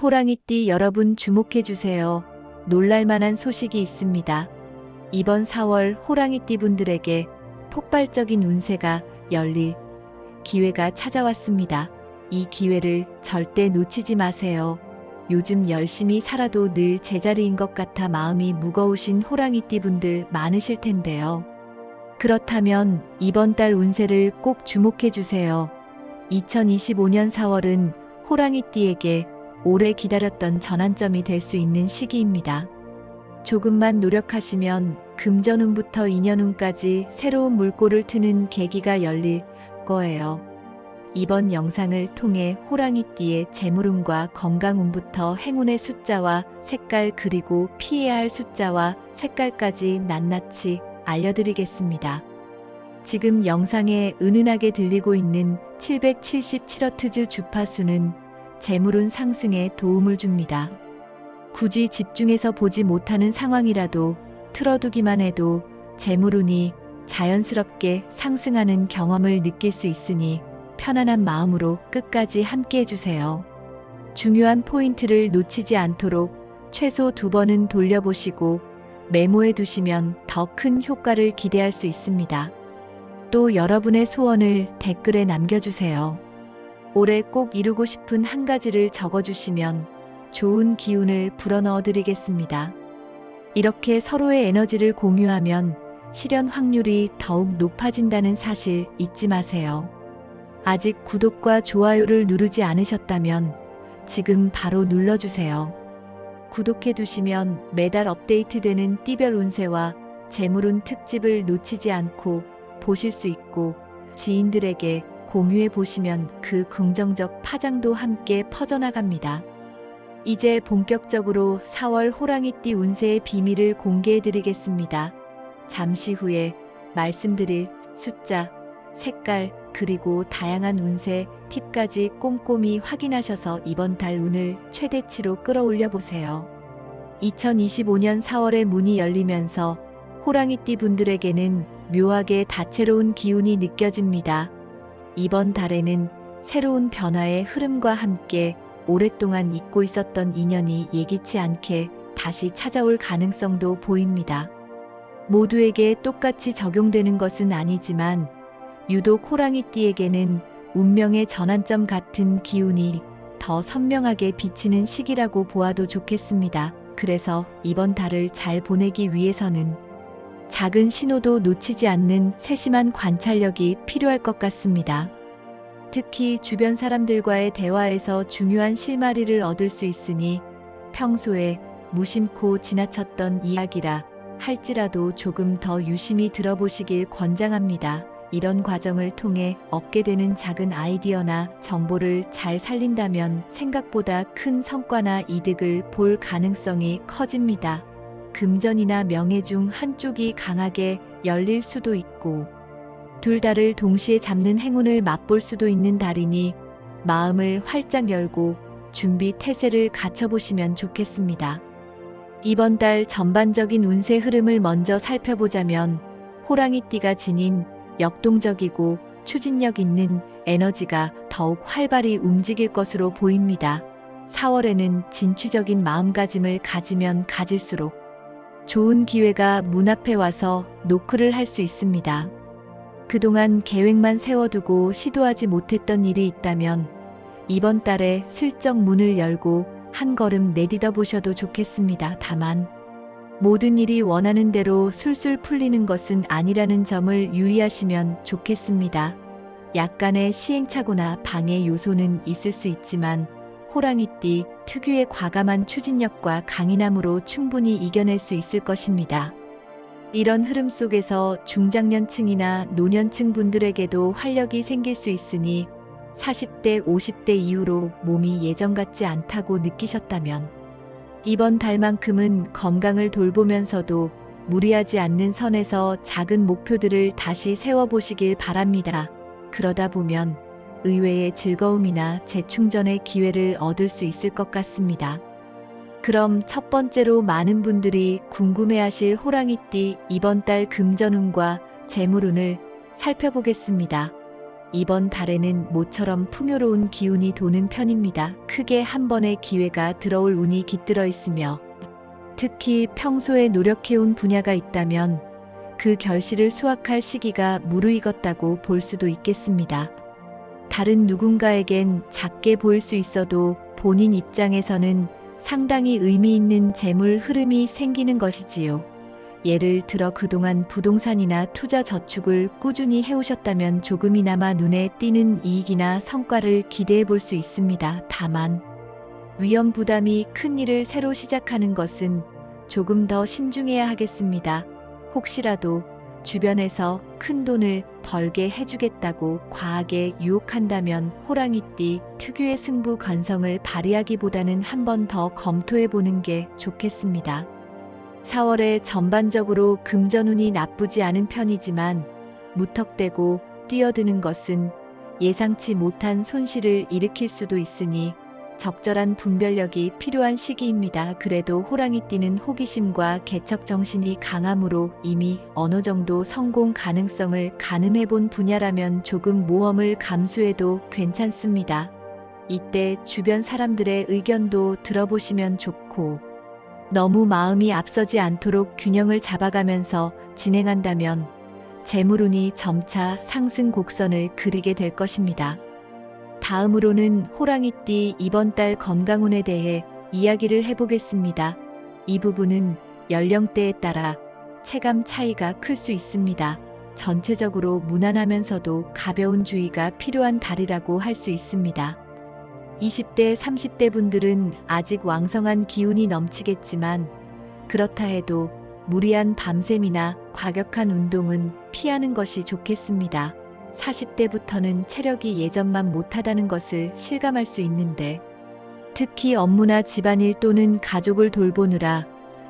호랑이띠 여러분 주목해주세요. 놀랄만한 소식이 있습니다. 이번 4월 호랑이띠 분들에게 폭발적인 운세가 열릴 기회가 찾아왔습니다. 이 기회를 절대 놓치지 마세요. 요즘 열심히 살아도 늘 제자리인 것 같아 마음이 무거우신 호랑이띠 분들 많으실 텐데요. 그렇다면 이번 달 운세를 꼭 주목해주세요. 2025년 4월은 호랑이띠에게 오래 기다렸던 전환점이 될 수 있는 시기입니다. 조금만 노력하시면 금전운부터 인연운까지 새로운 물꼬를 트는 계기가 열릴 거예요. 이번 영상을 통해 호랑이띠의 재물운과 건강운부터 행운의 숫자와 색깔 그리고 피해야 할 숫자와 색깔까지 낱낱이 알려드리겠습니다. 지금 영상에 은은하게 들리고 있는 777Hz 주파수는 재물운 상승에 도움을 줍니다. 굳이 집중해서 보지 못하는 상황이라도 틀어두기만 해도 재물운이 자연스럽게 상승하는 경험을 느낄 수 있으니 편안한 마음으로 끝까지 함께 해주세요. 중요한 포인트를 놓치지 않도록 최소 2번은 돌려보시고 메모해 두시면 더 큰 효과를 기대할 수 있습니다. 또 여러분의 소원을 댓글에 남겨주세요. 올해 꼭 이루고 싶은 한 가지를 적어주시면 좋은 기운을 불어넣어 드리겠습니다. 이렇게 서로의 에너지를 공유하면 실현 확률이 더욱 높아진다는 사실 잊지 마세요. 아직 구독과 좋아요를 누르지 않으셨다면 지금 바로 눌러주세요. 구독해 두시면 매달 업데이트되는 띠별 운세와 재물운 특집을 놓치지 않고 보실 수 있고 지인들에게 공유해 보시면 그 긍정적 파장도 함께 퍼져나갑니다. 이제 본격적으로 4월 호랑이띠 운세의 비밀을 공개해 드리겠습니다. 잠시 후에 말씀드릴 숫자, 색깔, 그리고 다양한 운세 팁까지 꼼꼼히 확인하셔서 이번 달 운을 최대치로 끌어올려 보세요. 2025년 4월에 문이 열리면서 호랑이띠 분들에게는 묘하게 다채로운 기운이 느껴집니다. 이번 달에는 새로운 변화의 흐름과 함께 오랫동안 잊고 있었던 인연이 예기치 않게 다시 찾아올 가능성도 보입니다. 모두에게 똑같이 적용되는 것은 아니지만 유독 호랑이띠에게는 운명의 전환점 같은 기운이 더 선명하게 비치는 시기라고 보아도 좋겠습니다. 그래서 이번 달을 잘 보내기 위해서는 작은 신호도 놓치지 않는 세심한 관찰력이 필요할 것 같습니다. 특히 주변 사람들과의 대화에서 중요한 실마리를 얻을 수 있으니 평소에 무심코 지나쳤던 이야기라 할지라도 조금 더 유심히 들어보시길 권장합니다. 이런 과정을 통해 얻게 되는 작은 아이디어나 정보를 잘 살린다면 생각보다 큰 성과나 이득을 볼 가능성이 커집니다. 금전이나 명예 중 한쪽이 강하게 열릴 수도 있고 둘 다를 동시에 잡는 행운을 맛볼 수도 있는 달이니 마음을 활짝 열고 준비 태세를 갖춰보시면 좋겠습니다. 이번 달 전반적인 운세 흐름을 먼저 살펴보자면 호랑이띠가 지닌 역동적이고 추진력 있는 에너지가 더욱 활발히 움직일 것으로 보입니다. 4월에는 진취적인 마음가짐을 가지면 가질수록 좋은 기회가 문 앞에 와서 노크를 할 수 있습니다. 그동안 계획만 세워두고 시도하지 못했던 일이 있다면 이번 달에 슬쩍 문을 열고 한 걸음 내디뎌 보셔도 좋겠습니다. 다만 모든 일이 원하는 대로 술술 풀리는 것은 아니라는 점을 유의하시면 좋겠습니다. 약간의 시행착오나 방해 요소는 있을 수 있지만 호랑이띠 특유의 과감한 추진력과 강인함으로 충분히 이겨낼 수 있을 것입니다. 이런 흐름 속에서 중장년층이나 노년층 분들에게도 활력이 생길 수 있으니 40대, 50대 이후로 몸이 예전 같지 않다고 느끼셨다면 이번 달만큼은 건강을 돌보면서도 무리하지 않는 선에서 작은 목표들을 다시 세워보시길 바랍니다. 그러다 보면 의외의 즐거움이나 재충전의 기회를 얻을 수 있을 것 같습니다. 그럼 첫 번째로 많은 분들이 궁금해하실 호랑이띠 이번 달 금전운과 재물운을 살펴보겠습니다. 이번 달에는 모처럼 풍요로운 기운이 도는 편입니다. 크게 한 번의 기회가 들어올 운이 깃들어 있으며 특히 평소에 노력해온 분야가 있다면 그 결실을 수확할 시기가 무르익었다고 볼 수도 있겠습니다. 다른 누군가에겐 작게 보일 수 있어도 본인 입장에서는 상당히 의미 있는 재물 흐름이 생기는 것이지요. 예를 들어 그동안 부동산이나 투자 저축을 꾸준히 해오셨다면 조금이나마 눈에 띄는 이익이나 성과를 기대해 볼 수 있습니다. 다만 위험 부담이 큰 일을 새로 시작하는 것은 조금 더 신중해야 하겠습니다. 혹시라도 주변에서 큰 돈을 벌게 해주겠다고 과하게 유혹한다면 호랑이띠 특유의 승부 건성을 발휘하기보다는 한 번 더 검토해 보는 게 좋겠습니다. 4월에 전반적으로 금전운이 나쁘지 않은 편이지만 무턱대고 뛰어드는 것은 예상치 못한 손실을 일으킬 수도 있으니 적절한 분별력이 필요한 시기입니다. 그래도 호랑이띠는 호기심과 개척 정신이 강하므로 이미 어느 정도 성공 가능성을 가늠해 본 분야라면 조금 모험을 감수해도 괜찮습니다. 이때 주변 사람들의 의견도 들어보시면 좋고 너무 마음이 앞서지 않도록 균형을 잡아가면서 진행한다면 재물운이 점차 상승 곡선을 그리게 될 것입니다. 다음으로는 호랑이띠 이번 달 건강운에 대해 이야기를 해보겠습니다. 이 부분은 연령대에 따라 체감 차이가 클 수 있습니다. 전체적으로 무난하면서도 가벼운 주의가 필요한 달이라고 할 수 있습니다. 20대, 30대 분들은 아직 왕성한 기운이 넘치겠지만 그렇다 해도 무리한 밤샘이나 과격한 운동은 피하는 것이 좋겠습니다. 40대부터는 체력이 예전만 못하다는 것을 실감할 수 있는데 특히 업무나 집안일 또는 가족을 돌보느라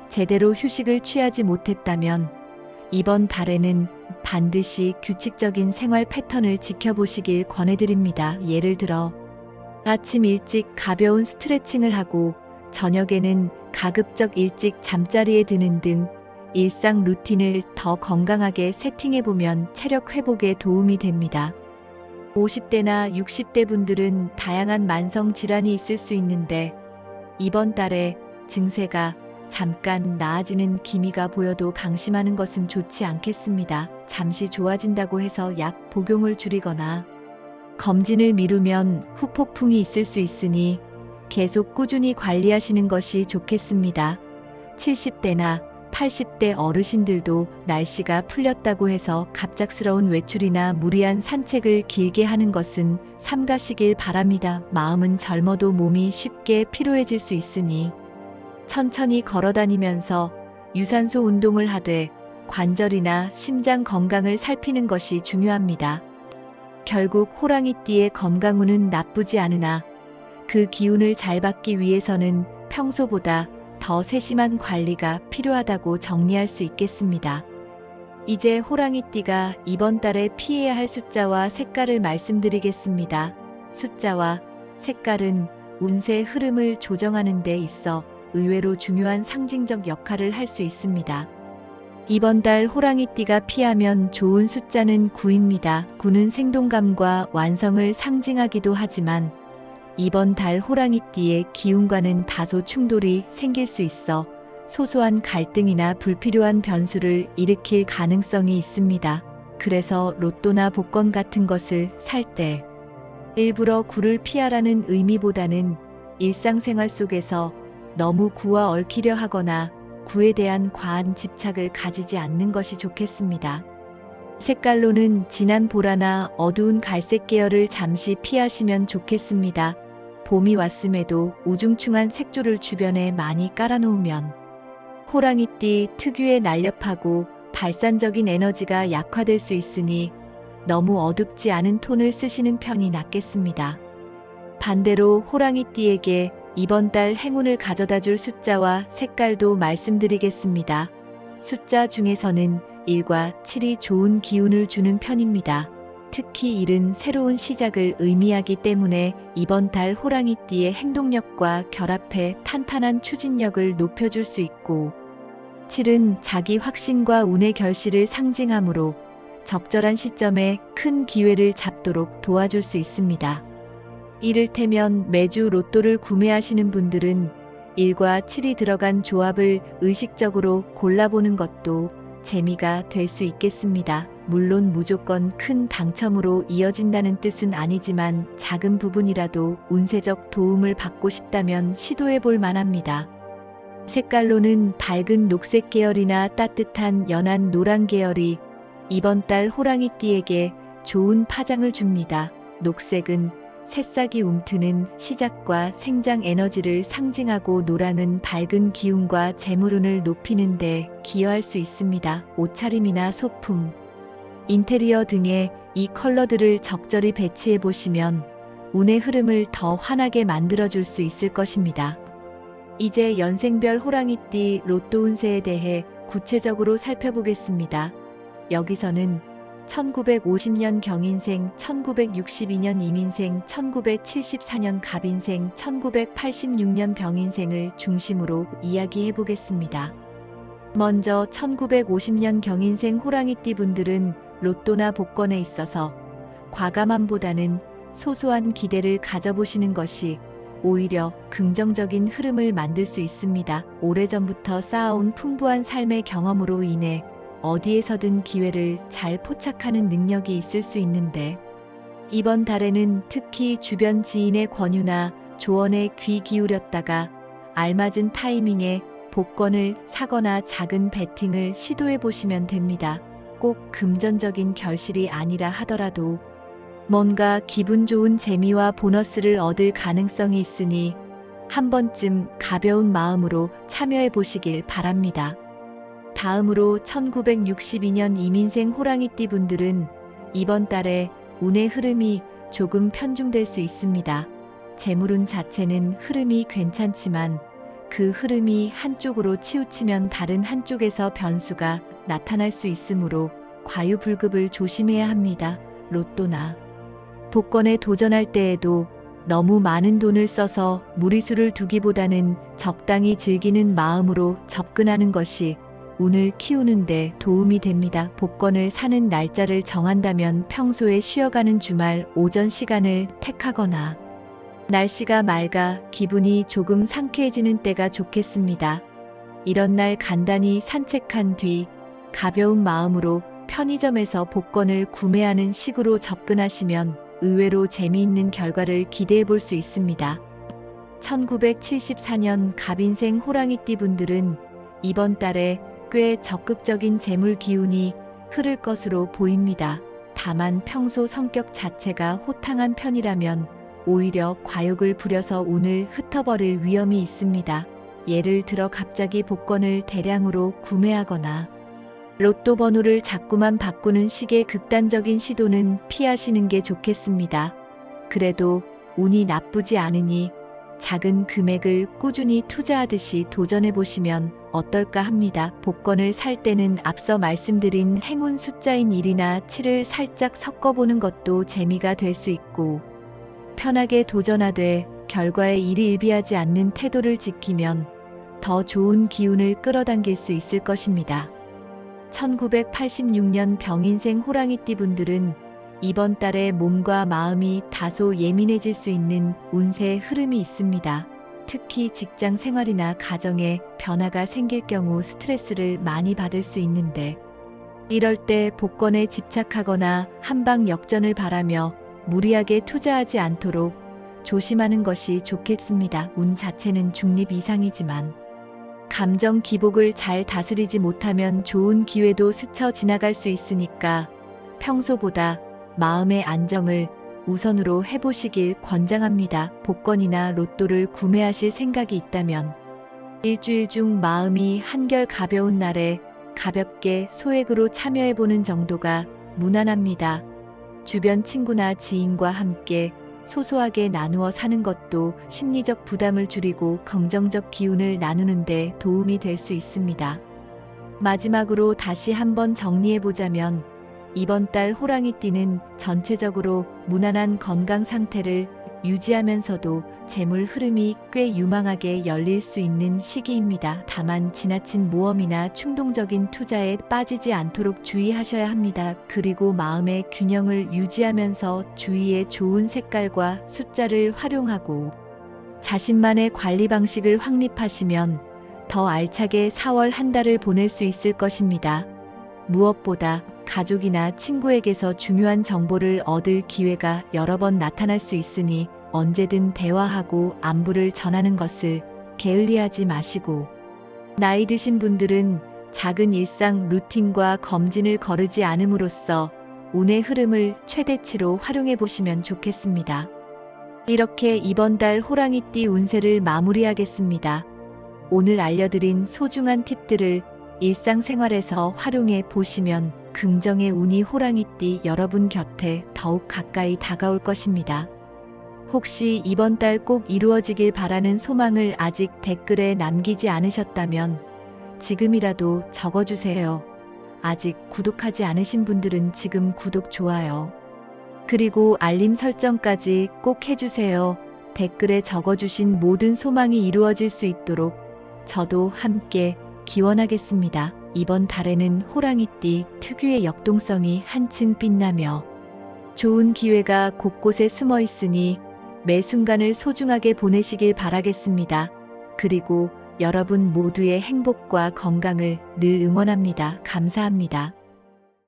제대로 휴식을 취하지 못했다면 이번 달에는 반드시 규칙적인 생활 패턴을 지켜보시길 권해드립니다. 예를 들어 아침 일찍 가벼운 스트레칭을 하고 저녁에는 가급적 일찍 잠자리에 드는 등 일상 루틴을 더 건강하게 세팅해보면 체력 회복에 도움이 됩니다. 50대나 60대 분들은 다양한 만성 질환이 있을 수 있는데 이번 달에 증세가 잠깐 나아지는 기미가 보여도 방심하는 것은 좋지 않겠습니다. 잠시 좋아진다고 해서 약 복용을 줄이거나 검진을 미루면 후폭풍이 있을 수 있으니 계속 꾸준히 관리하시는 것이 좋겠습니다. 70대나 80대 어르신들도 날씨가 풀렸다고 해서 갑작스러운 외출이나 무리한 산책을 길게 하는 것은 삼가시길 바랍니다. 마음은 젊어도 몸이 쉽게 피로해질 수 있으니 천천히 걸어다니면서 유산소 운동을 하되 관절이나 심장 건강을 살피는 것이 중요합니다. 결국 호랑이띠의 건강운은 나쁘지 않으나 그 기운을 잘 받기 위해서는 평소보다 더 세심한 관리가 필요하다고 정리할 수 있겠습니다. 이제 호랑이띠가 이번 달에 피해야 할 숫자와 색깔을 말씀드리겠습니다. 숫자와 색깔은 운세 흐름을 조정하는 데 있어 의외로 중요한 상징적 역할을 할 수 있습니다. 이번 달 호랑이띠가 피하면 좋은 숫자는 9입니다. 9는 생동감과 완성을 상징하기도 하지만 이번 달 호랑이띠의 기운과는 다소 충돌이 생길 수 있어 소소한 갈등이나 불필요한 변수를 일으킬 가능성이 있습니다. 그래서 로또나 복권 같은 것을 살 때 일부러 9를 피하라는 의미보다는 일상생활 속에서 너무 9와 얽히려 하거나 9에 대한 과한 집착을 가지지 않는 것이 좋겠습니다. 색깔로는 진한 보라나 어두운 갈색 계열을 잠시 피하시면 좋겠습니다. 봄이 왔음에도 우중충한 색조를 주변에 많이 깔아놓으면 호랑이띠 특유의 날렵하고 발산적인 에너지가 약화될 수 있으니 너무 어둡지 않은 톤을 쓰시는 편이 낫겠습니다. 반대로 호랑이띠에게 이번 달 행운을 가져다줄 숫자와 색깔도 말씀드리겠습니다. 숫자 중에서는 1과 7이 좋은 기운을 주는 편입니다. 특히 1은 새로운 시작을 의미하기 때문에 이번 달 호랑이띠의 행동력과 결합해 탄탄한 추진력을 높여줄 수 있고 7은 자기 확신과 운의 결실을 상징하므로 적절한 시점에 큰 기회를 잡도록 도와줄 수 있습니다. 이를테면 매주 로또를 구매하시는 분들은 1과 7이 들어간 조합을 의식적으로 골라보는 것도 재미가 될 수 있겠습니다. 물론 무조건 큰 당첨으로 이어진다는 뜻은 아니지만 작은 부분이라도 운세적 도움을 받고 싶다면 시도해 볼 만합니다. 색깔로는 밝은 녹색 계열이나 따뜻한 연한 노란 계열이 이번 달 호랑이띠에게 좋은 파장을 줍니다. 녹색은 새싹이 움트는 시작과 생장 에너지를 상징하고, 노랑은 밝은 기운과 재물운을 높이는 데 기여할 수 있습니다. 옷차림이나 소품, 인테리어 등의 이 컬러들을 적절히 배치해 보시면 운의 흐름을 더 환하게 만들어줄 수 있을 것입니다. 이제 연생별 호랑이띠 로또 운세에 대해 구체적으로 살펴보겠습니다. 여기서는 1950년 경인생, 1962년 임인생, 1974년 갑인생, 1986년 병인생을 중심으로 이야기해 보겠습니다. 먼저 1950년 경인생 호랑이띠 분들은 로또나 복권에 있어서 과감함보다는 소소한 기대를 가져보시는 것이 오히려 긍정적인 흐름을 만들 수 있습니다. 오래전부터 쌓아온 풍부한 삶의 경험으로 인해 어디에서든 기회를 잘 포착하는 능력이 있을 수 있는데, 이번 달에는 특히 주변 지인의 권유나 조언에 귀 기울였다가 알맞은 타이밍에 복권을 사거나 작은 베팅을 시도해 보시면 됩니다. 꼭 금전적인 결실이 아니라 하더라도 뭔가 기분 좋은 재미와 보너스를 얻을 가능성이 있으니 한 번쯤 가벼운 마음으로 참여해 보시길 바랍니다. 다음으로 1962년 이민생 호랑이띠 분들은 이번 달에 운의 흐름이 조금 편중될 수 있습니다. 재물운 자체는 흐름이 괜찮지만 그 흐름이 한쪽으로 치우치면 다른 한쪽에서 변수가 나타날 수 있으므로 과유불급을 조심해야 합니다. 로또나 복권에 도전할 때에도 너무 많은 돈을 써서 무리수를 두기보다는 적당히 즐기는 마음으로 접근하는 것이 운을 키우는데 도움이 됩니다. 복권을 사는 날짜를 정한다면 평소에 쉬어가는 주말 오전 시간을 택하거나 날씨가 맑아 기분이 조금 상쾌해지는 때가 좋겠습니다. 이런 날 간단히 산책한 뒤 가벼운 마음으로 편의점에서 복권을 구매하는 식으로 접근하시면 의외로 재미있는 결과를 기대해 볼 수 있습니다. 1974년 갑인생 호랑이띠 분들은 이번 달에 꽤 적극적인 재물 기운이 흐를 것으로 보입니다. 다만 평소 성격 자체가 호탕한 편이라면 오히려 과욕을 부려서 운을 흩어버릴 위험이 있습니다. 예를 들어 갑자기 복권을 대량으로 구매하거나 로또 번호를 자꾸만 바꾸는 식의 극단적인 시도는 피하시는 게 좋겠습니다. 그래도 운이 나쁘지 않으니 작은 금액을 꾸준히 투자하듯이 도전해 보시면 어떨까 합니다. 복권을 살 때는 앞서 말씀드린 행운 숫자인 1이나 7을 살짝 섞어보는 것도 재미가 될 수 있고, 편하게 도전하되 결과에 일희일비하지 않는 태도를 지키면 더 좋은 기운을 끌어당길 수 있을 것입니다. 1986년 병인생 호랑이띠 분들은 이번 달에 몸과 마음이 다소 예민해질 수 있는 운세의 흐름이 있습니다. 특히 직장 생활이나 가정에 변화가 생길 경우 스트레스를 많이 받을 수 있는데, 이럴 때 복권에 집착하거나 한방 역전을 바라며 무리하게 투자하지 않도록 조심하는 것이 좋겠습니다. 운 자체는 중립 이상이지만 감정 기복을 잘 다스리지 못하면 좋은 기회도 스쳐 지나갈 수 있으니까 평소보다 마음의 안정을 우선으로 해보시길 권장합니다. 복권이나 로또를 구매하실 생각이 있다면 일주일 중 마음이 한결 가벼운 날에 가볍게 소액으로 참여해보는 정도가 무난합니다. 주변 친구나 지인과 함께 소소하게 나누어 사는 것도 심리적 부담을 줄이고 긍정적 기운을 나누는 데 도움이 될 수 있습니다. 마지막으로 다시 한번 정리해보자면 이번 달 호랑이띠는 전체적으로 무난한 건강 상태를 유지하면서도 재물 흐름이 꽤 유망하게 열릴 수 있는 시기입니다. 다만 지나친 모험이나 충동적인 투자에 빠지지 않도록 주의하셔야 합니다. 그리고 마음의 균형을 유지하면서 주위에 좋은 색깔과 숫자를 활용하고 자신만의 관리 방식을 확립하시면 더 알차게 4월 한 달을 보낼 수 있을 것입니다. 무엇보다 가족이나 친구에게서 중요한 정보를 얻을 기회가 여러 번 나타날 수 있으니 언제든 대화하고 안부를 전하는 것을 게을리하지 마시고, 나이 드신 분들은 작은 일상 루틴과 검진을 거르지 않음으로써 운의 흐름을 최대치로 활용해 보시면 좋겠습니다. 이렇게 이번 달 호랑이띠 운세를 마무리하겠습니다. 오늘 알려드린 소중한 팁들을 일상생활에서 활용해 보시면 긍정의 운이 호랑이띠 여러분 곁에 더욱 가까이 다가올 것입니다. 혹시 이번 달 꼭 이루어지길 바라는 소망을 아직 댓글에 남기지 않으셨다면 지금이라도 적어주세요. 아직 구독하지 않으신 분들은 지금 구독, 좋아요, 그리고 알림 설정까지 꼭 해주세요. 댓글에 적어주신 모든 소망이 이루어질 수 있도록 저도 함께 기원하겠습니다. 이번 달에는 호랑이띠 특유의 역동성이 한층 빛나며 좋은 기회가 곳곳에 숨어 있으니 매 순간을 소중하게 보내시길 바라겠습니다. 그리고 여러분 모두의 행복과 건강을 늘 응원합니다. 감사합니다.